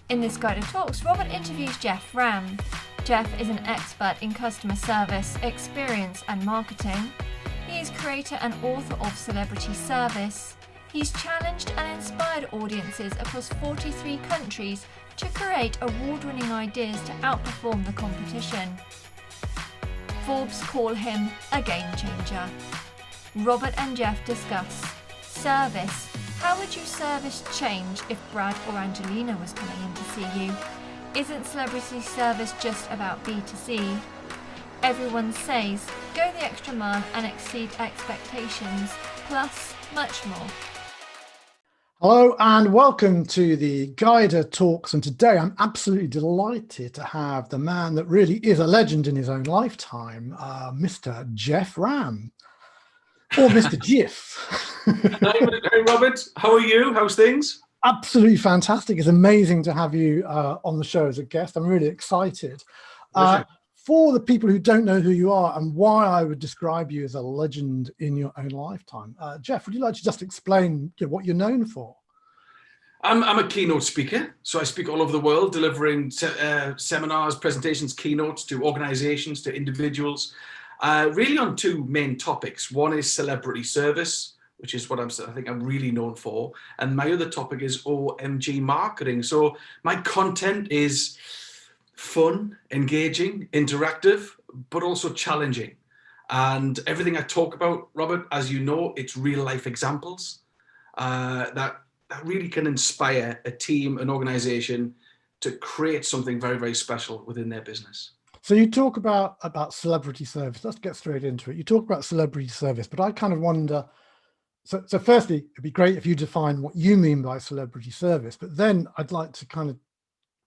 In this GYDA Talks, Robert interviews Geoff Ramm. Geoff is an expert in customer service, experience and marketing. He is creator and author of Celebrity Service. He's challenged and inspired audiences across 43 countries to create award-winning ideas to outperform the competition. Forbes call him a game changer. Robert and Geoff discuss service. How would your service change if Brad or Angelina was coming in to see you? Isn't celebrity service just about B2C? Everyone says, go the extra mile and exceed expectations, plus much more. Hello and welcome to the GYDA Talks, and today I'm absolutely delighted to have the man that really is a legend in his own lifetime, Mr. Geoff Ramm, or Mr. Geoff. Hey Robert, how are you? How's things? Absolutely fantastic. It's amazing to have you on the show as a guest. I'm really excited. For the people who don't know who you are and why I would describe you as a legend in your own lifetime, Geoff, would you like to just explain what you're known for? I'm a keynote speaker, so I speak all over the world, delivering seminars, presentations, keynotes to organizations, to individuals, really on two main topics. One is celebrity service, which is what I think I'm really known for. And my other topic is OMG marketing. So my content is fun, engaging, interactive, but also challenging. And everything I talk about, Robert, as you know, it's real life examples that really can inspire a team, an organization to create something very, very special within their business. So you talk about celebrity service. Let's get straight into it. You talk about celebrity service, but I kind of wonder, so firstly, it'd be great if you define what you mean by celebrity service, but then I'd like to kind of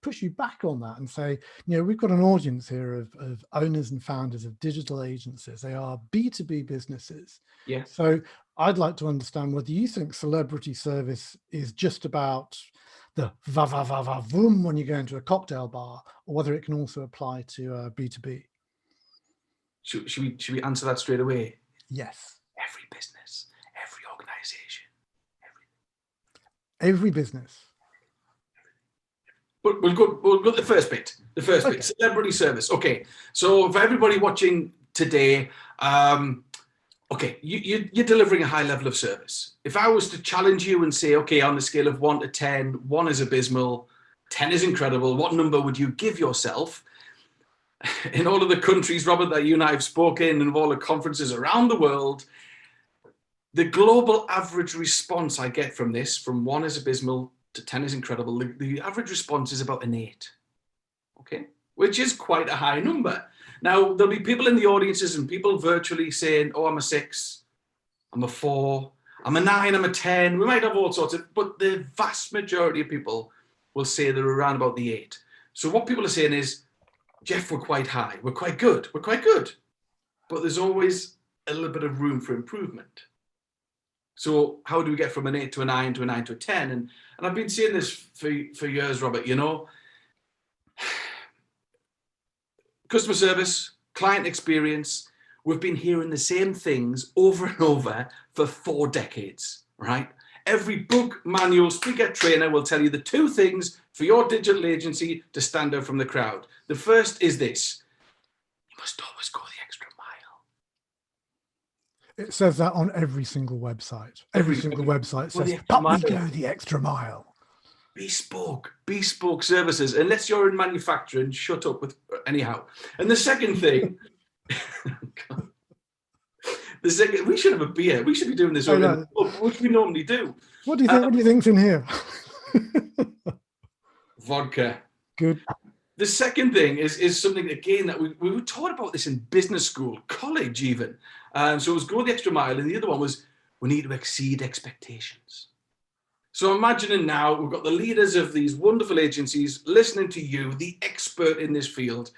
push you back on that and say, we've got an audience here of owners and founders of digital agencies. They are B2B businesses. Yeah. So I'd like to understand whether you think celebrity service is just about the va va va va voom when you go into a cocktail bar, or whether it can also apply to B2B. Should we answer that straight away? Yes. Every business, every organization, every business. But we'll go to the first bit. The first bit, celebrity service. Okay, so for everybody watching today, you're delivering a high level of service. If I was to challenge you and say, okay, on a scale of 1 to 10, 1 is abysmal, 10 is incredible, what number would you give yourself? In all of the countries, Robert, that you and I have spoken, and all the conferences around the world, the global average response I get from this, from 1 is abysmal to 10 is incredible, the average response is about an 8, okay? Which is quite a high number. Now, there'll be people in the audiences and people virtually saying, oh, I'm a 6, I'm a 4, I'm a 9, I'm a 10. We might have all sorts of, but the vast majority of people will say they're around about the 8. So what people are saying is, Geoff, we're quite high, we're quite good, but there's always a little bit of room for improvement. So how do we get from an 8 to a 9 to a 9 to a 10? And I've been saying this for years, Robert, customer service, client experience, we've been hearing the same things over and over for 4 decades, right? Every book, manual, speaker, trainer will tell you the 2 things for your digital agency to stand out from the crowd. The first is this: you must always go the extra mile. It says that on every single website. Every single website says, but we go the extra mile. Bespoke services, unless you're in manufacturing, shut up with, anyhow. And the second thing, we should have a beer. We should be doing this, which we normally do. What do you think? What do you think's in here? Vodka. Good. The second thing is something, again, that we were taught about this in business school, college even. So it was go the extra mile, and the other one was we need to exceed expectations. So imagining now we've got the leaders of these wonderful agencies listening to you, the expert in this field,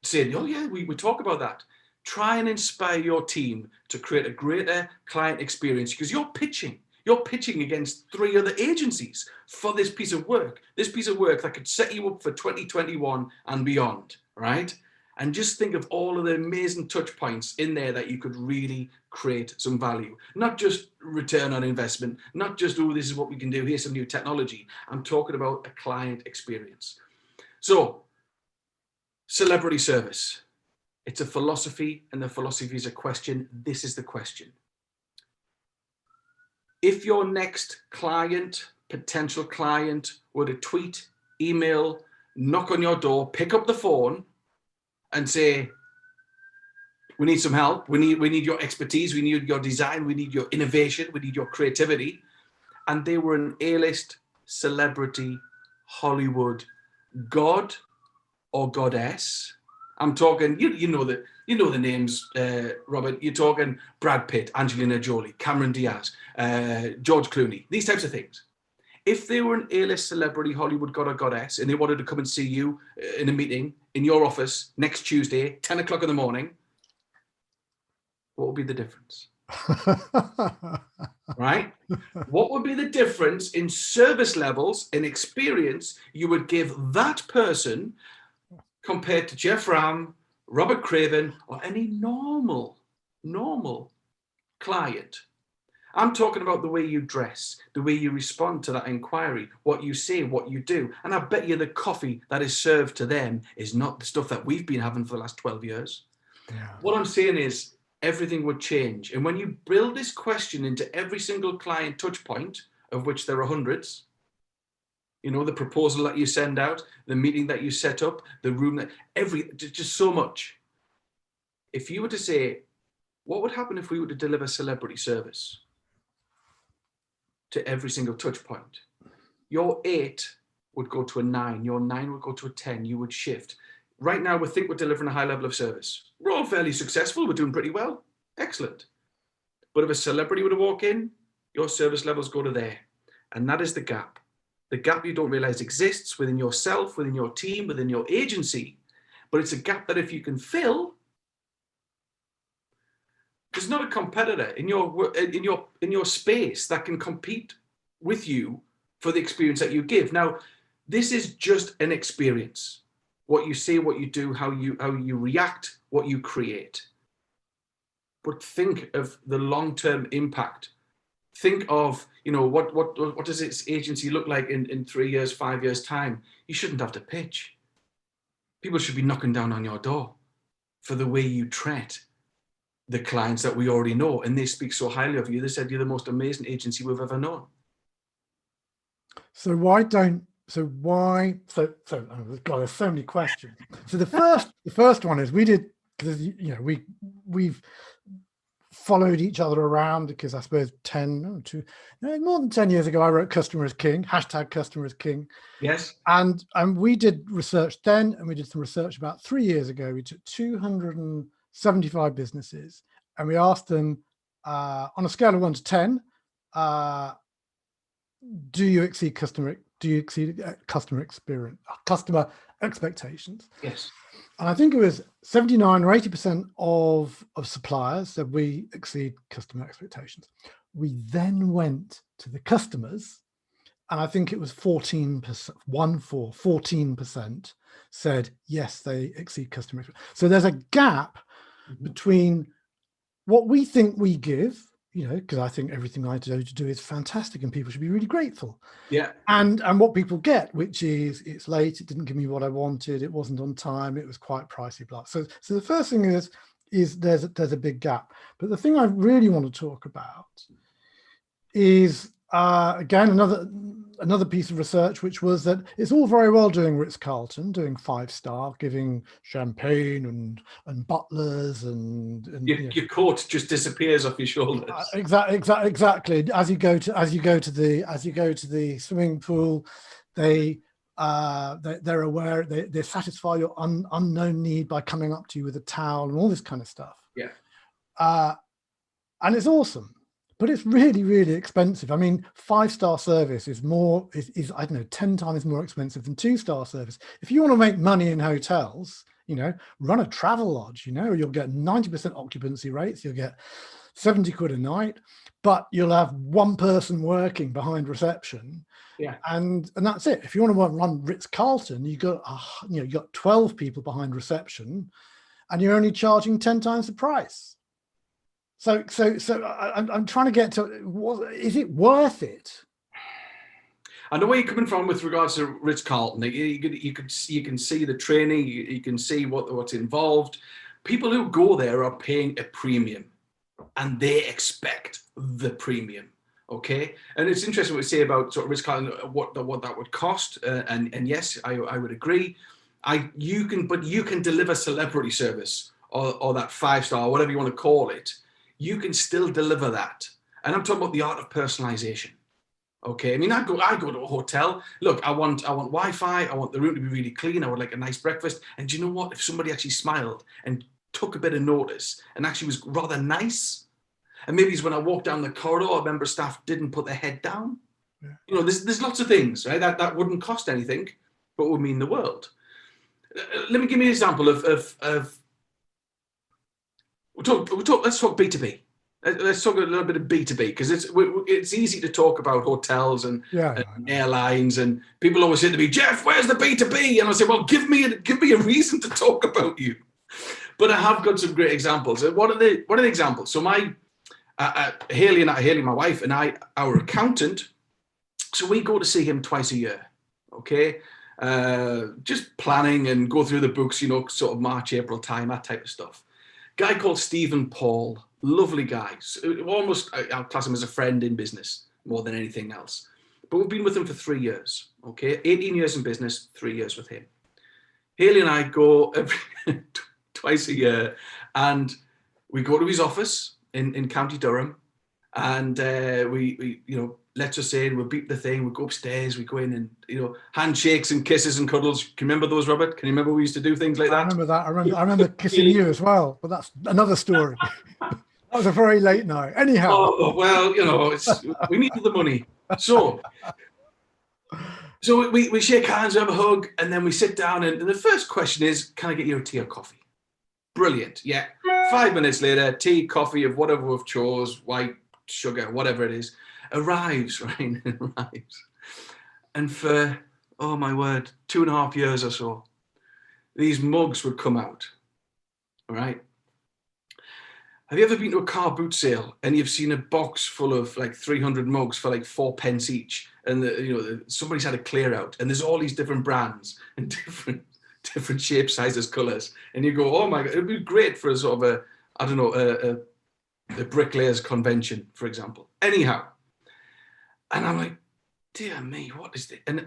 saying, oh yeah, we talk about that. Try and inspire your team to create a greater client experience, because you're pitching against 3 other agencies for this piece of work that could set you up for 2021 and beyond, right? And just think of all of the amazing touch points in there that you could really create some value. Not just return on investment, not just, oh, this is what we can do, here's some new technology. I'm talking about a client experience. So, celebrity service. It's a philosophy, and the philosophy is a question. This is the question. If your next client, potential client, were to tweet, email, knock on your door, pick up the phone, and say, we need some help, we need your expertise, we need your design, we need your innovation, we need your creativity, and they were an A-list celebrity, Hollywood god or goddess. I'm talking, you know the names, Robert. You're talking Brad Pitt, Angelina Jolie, Cameron Diaz, George Clooney, these types of things. If they were an A-list celebrity, Hollywood god or goddess, and they wanted to come and see you in a meeting in your office next Tuesday, 10 o'clock in the morning, what would be the difference? Right? What would be the difference in service levels and experience you would give that person compared to Geoff Ramm, Robert Craven, or any normal client? I'm talking about the way you dress, the way you respond to that inquiry, what you say, what you do. And I bet you the coffee that is served to them is not the stuff that we've been having for the last 12 years. Yeah. What I'm saying is everything would change. And when you build this question into every single client touch point, of which there are hundreds, you know, the proposal that you send out, the meeting that you set up, the room, that just so much. If you were to say, what would happen if we were to deliver celebrity service to every single touch point? Your 8 would go to a 9, your 9 would go to a 10, you would shift. Right now, we think we're delivering a high level of service. We're all fairly successful, we're doing pretty well. Excellent. But if a celebrity were to walk in, your service levels go to there. And that is the gap. The gap you don't realize exists within yourself, within your team, within your agency. But it's a gap that if you can fill, there's not a competitor in your space that can compete with you for the experience that you give. Now, this is just an experience. What you say, what you do, how you react, what you create. But think of the long-term impact. Think of, you know, what does its agency look like in 3 years, 5 years time? You shouldn't have to pitch. People should be knocking down on your door for the way you treat the clients that we already know, and they speak so highly of you. They said you're the most amazing agency we've ever known. So God, there's so many questions. So the first one is because we've followed each other around, because I suppose more than 10 years ago, I wrote Customer is King, #Customer is King. Yes. And we did research then, and we did some research about 3 years ago. We took 275 businesses, and we asked them on a scale of 1 to 10, do you exceed customer experience, customer expectations? Yes. And I think it was 79 or 80% of suppliers said we exceed customer expectations. We then went to the customers, and I think it was 14% said yes, they exceed customer expectations. So there's a gap between what we think we give, you know, because I think everything I do is fantastic and people should be really grateful. Yeah. And what people get, which is it's late, it didn't give me what I wanted, it wasn't on time, it was quite pricey, blah. So the first thing is there's a big gap. But the thing I really want to talk about is again another piece of research, which was that it's all very well doing Ritz-Carlton, doing 5-star, giving champagne and butlers and your coat just disappears off your shoulders. Exactly. As you go to the swimming pool, they're aware, they satisfy your unknown need by coming up to you with a towel and all this kind of stuff. Yeah. And it's awesome. But it's really, really expensive. I mean, 5-star service is I don't know, 10 times more expensive than 2-star service. If you want to make money in hotels, you know, run a travel lodge, you know, you'll get 90% occupancy rates, you'll get 70 quid a night, but you'll have one person working behind reception. Yeah. And that's it. If you want to run Ritz-Carlton, you got 12 people behind reception, and you're only charging 10 times the price. So I'm trying to get to, is it worth it? I know where you're coming from with regards to Ritz-Carlton. You can see the training, you can see what's involved. People who go there are paying a premium, and they expect the premium. Okay, and it's interesting what we say about sort of Ritz-Carlton, what that would cost, and yes, I would agree. You can deliver celebrity service or that 5-star, whatever you want to call it. You can still deliver that, and I'm talking about the art of personalization. Okay, I mean, I go to a hotel. Look, I want Wi-Fi. I want the room to be really clean. I would like a nice breakfast. And do you know what? If somebody actually smiled and took a bit of notice and actually was rather nice, and maybe it's when I walked down the corridor, a member of staff didn't put their head down. Yeah. You know, there's lots of things, right? That wouldn't cost anything, but would mean the world. Let me give you an example of let's talk B2B. Let's talk a little bit of B2B, because it's easy to talk about hotels and airlines, and people always say to me, Geoff, where's the B2B? And I say, well, give me a reason to talk about you. But I have got some great examples. What are the examples? So Haley, my wife, and our accountant, so we go to see him twice a year. Okay, just planning and go through the books, you know, sort of March, April time, that type of stuff. Guy called Stephen Paul. Lovely guy. Almost, I'll class him as a friend in business more than anything else. But we've been with him for 3 years. Okay, 18 years in business, 3 years with him. Haley and I go twice a year, and we go to his office in County Durham, and we lets us in. We beep the thing. We go upstairs. We go in, and handshakes and kisses and cuddles. Can you remember those, Robert? Can you remember we used to do things like that? I remember that. I remember kissing you as well, but that's another story. That was a very late night. Anyhow. Oh, well, we needed the money. So we shake hands, we have a hug, and then we sit down, and the first question is, can I get you a tea or coffee? Brilliant. Yeah. 5 minutes later, tea, coffee of whatever we've chose, white, sugar, whatever it is, arrives, right? Arrives. And for, oh my word, 2.5 years or so, these mugs would come out, all right? Have you ever been to a car boot sale and you've seen a box full of like 300 mugs for like 4 pence each, and somebody's had a clear out, and there's all these different brands and different shapes, sizes, colors, and you go, oh my God, it'd be great for a sort of a bricklayers convention, for example. Anyhow, and I'm like, dear me, what is this? And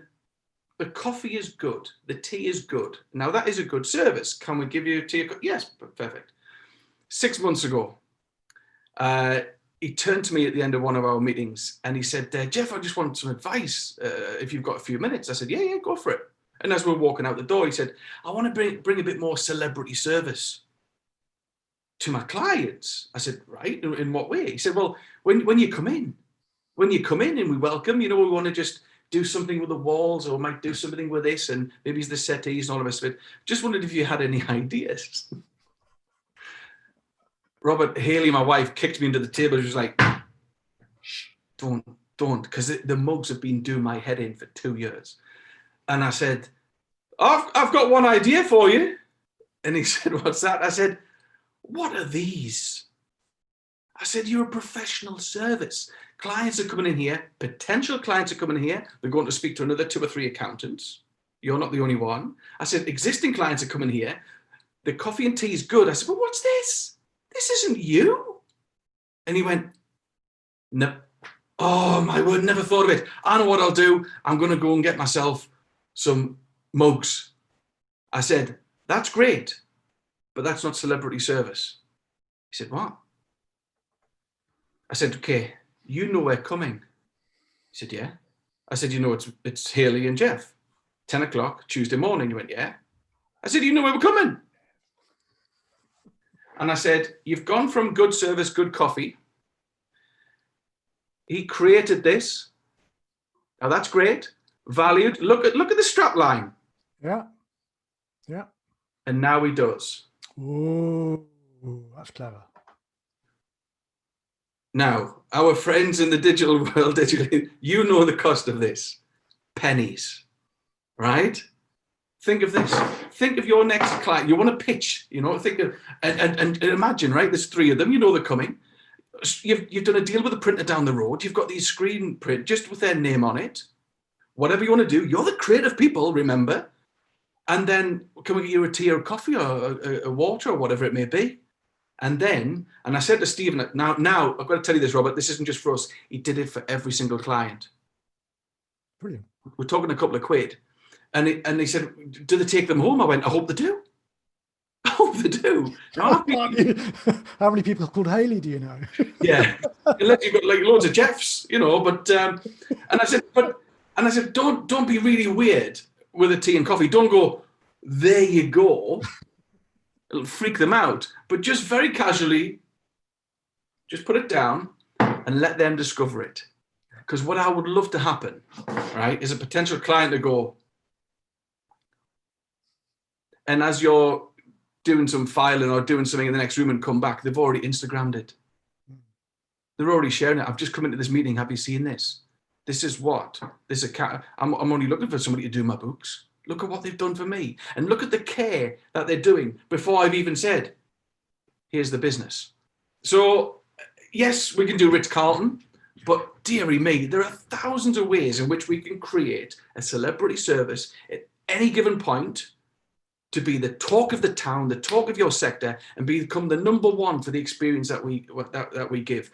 the coffee is good, the tea is good. Now that is a good service. Can we give you tea? Yes, perfect. 6 months ago, he turned to me at the end of one of our meetings and he said, Geoff, I just want some advice if you've got a few minutes. I said, yeah, go for it. And as we're walking out the door, he said, I want to bring a bit more celebrity service to my clients. I said, right, in what way? He said, well, when you come in and we welcome, we want to just do something with the walls, or might do something with this, and maybe it's the settees and all the rest of it. Just wondered if you had any ideas. Robert, Haley, my wife, kicked me into the table. She was like, shh, don't, because the mugs have been doing my head in for 2 years. And I said, I've got one idea for you. And he said, what's that? I said, what are these? I said, you're a professional service. Clients are coming in here, potential clients are coming in here. They're going to speak to another 2 or 3 accountants. You're not the only one. I said, existing clients are coming here. The coffee and tea is good. I said, well, what's this? This isn't you. And he went, no. Oh, my word, never thought of it. I know what I'll do. I'm going to go and get myself some mugs. I said, that's great, but that's not celebrity service. He said, what? I said, okay, you know we're coming. He said, yeah. I said, it's Haley and Geoff, 10 o'clock Tuesday morning. He went, yeah. I said, you know where we're coming. And I said, you've gone from good service, good coffee. He created this. Now that's great. Valued. Look at the strap line. Yeah. And now he does. Ooh, that's clever. Now, our friends in the digital world, you know the cost of this. Pennies, right? think of this. Think of your next client. You want to pitch, think of, and imagine, right? There's 3 of them, they're coming. You've done a deal with a printer down the road. You've got these screen print just with their name on it. Whatever you want to do, you're the creative people, remember. And then can we get you a tea or a coffee or a water or whatever it may be? And I said to Stephen, now I've got to tell you this, Robert, this isn't just for us. He did it for every single client. Brilliant. We're talking a couple of quid. And he said, do they take them home? I went, I hope they do. I hope they do. How many people called Haley do you know? Yeah, unless you've got like loads of Jeffs, but and I said, don't be really weird with a tea and coffee. Don't go, there you go. It'll freak them out. But just very casually, just put it down and let them discover it. Because what I would love to happen, right, is a potential client to go, and as you're doing some filing or doing something in the next room and come back, they've already Instagrammed it. They're already sharing it. I've just come into this meeting. Have you seen this? This is what? This is I'm only looking for somebody to do my books. Look at what they've done for me. And look at the care that they're doing before I've even said, here's the business. So, yes, we can do Ritz-Carlton, but dearie me, there are thousands of ways in which we can create a celebrity service at any given point to be the talk of the town, the talk of your sector, and become the #1 for the experience that we give.